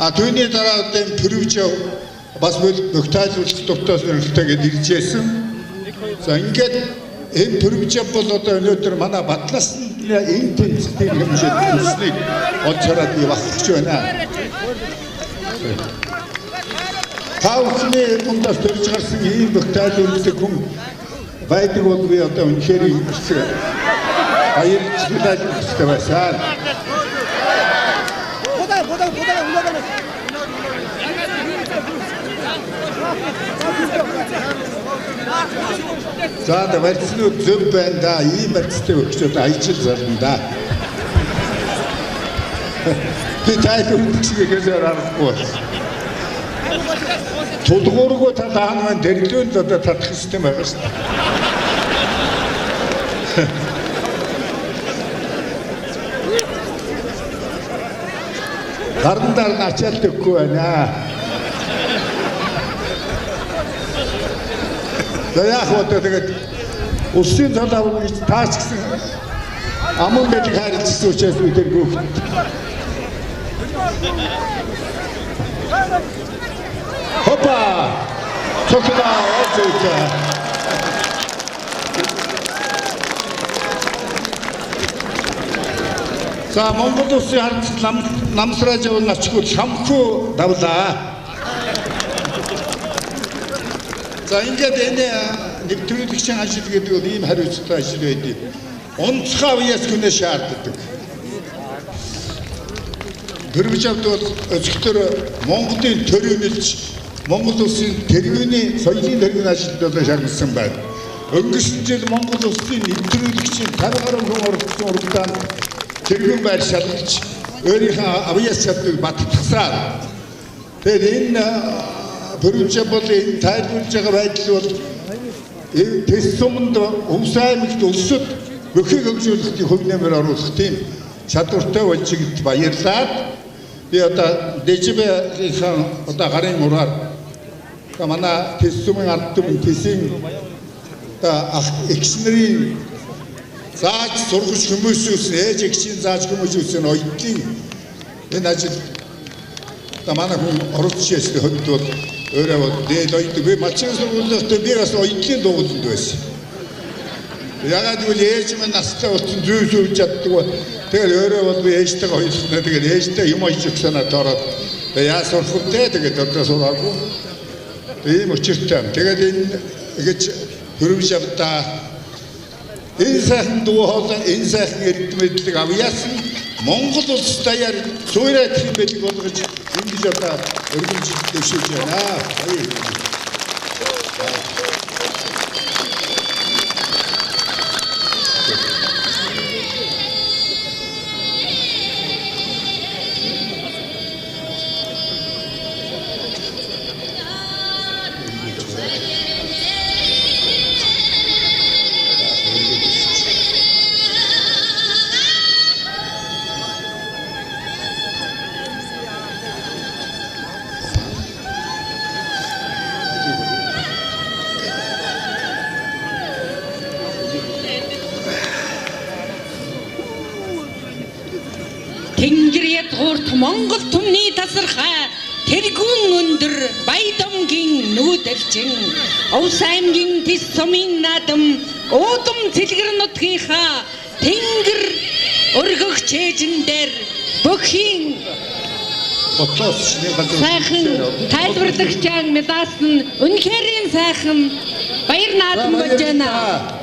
Түүний дараа одоо энэ төрөвж бас нөхцөлжүүлэх төвтөөс нөлтөгээд иржсэн. За ингээд энэ төрөвж бол одоо өнөөдөр манай Батлаас энэ тэмцэлтийн хэмжээнд төснийг олцороод явах байна. Таавчны мундаас төрж гарсан ийм нөхцөлжүүлэх хүн байдаг бол би одоо үнэхээр баярлалаа хэрэгтэй байсан. За да барьцнууд зөв байна да. Ийм барьцтай өгчөөд ажил зарна да. Би тайлбар хийгээсээр аргагүй. Тулгуургүй та даан маань дэрлүүнд одоо татах систем байгаа шүү дээ. Гарандар начаалт өгөхгүй байна. За яах вэ тэгээд улсын талаар гэж таач гэсэн амун байдаг харилцсан учраас үдэр гүөх. Хопа! Цогцоо оцоо. За Монгол улсын харц намсраж явна ачгүй шамхуу давлаа. За ингээд энэ нэвтрүүлэгчийн ажил гэдэг бол ийм хариуцлагатай ажил байдаг. Онцгой авьяас хүнээ шаарддаг. Төрөвж авд бол өчигдөр Монголын төрөөнөлж Монгол улсын тэргүүний соёлын тэргүүний ажилд одоо шаардлсан байна. Өнгөрсөн жил Монгол улсын нэвтрүүлэгчийн 50 гаруй хүн оролцсон урагдаанд тэргүүн байр шалгаж өөрийнхөө авьяас чадварыг баттгасаар тэгээд энэ төрөвж бол энэ тайлбарлаж байгаа байдал бол тест суманд Өвс аймагт улсад бүхийг хөгжүүлэхний хөв нэмэр оруулах тийм чадвартай болжигд баярлаад би одоо дэжбэхийн одоо гарын мураар манай тест сумын ард түмэн тесийн экснэрийн зааж сургаж хүмүүсээс ээж эгчийн зааж хүмүүсээс оюутны энэ ажил манай хүн оролцож ясны хөдд бол өөрөө дээд оюутны би малчин сургуулиудаа би бас оюутны дугууланд байсан. Ягаад гэвэл ээж минь настай болсон зүй сууж чаддаг. Тэгэхээр өөрөө бол би ээжтэйгээ хоёулаа тэгээд ээжтэй юм аяж өгсөнөд ороод яа сурах вэ тэгээд одоо сураагүй. Ийм учиртай. Тэгээд энэ гэж хөрвж явдаа энэ сайхан дуу хоолой энэ сайхан эрдэмэдлэг авьяас нь Монгол улс даяар суурайт юм байдаг болгож ингэж одоо өргөмж дэвшиж байна. Тэнгэрийн туурт Монгол түмний тасархай тэргүүн өндөр Баядамгийн нүүдэлчин Өвс аймгийн Тэс сумын наадам уудам цэлгэр нутгийнхаа тэнгэр өргөх чэжин дээр бүхийн сайхан тайлбарлагчаан медаас нь үнэхээр сайхан баяр наадам болж байна.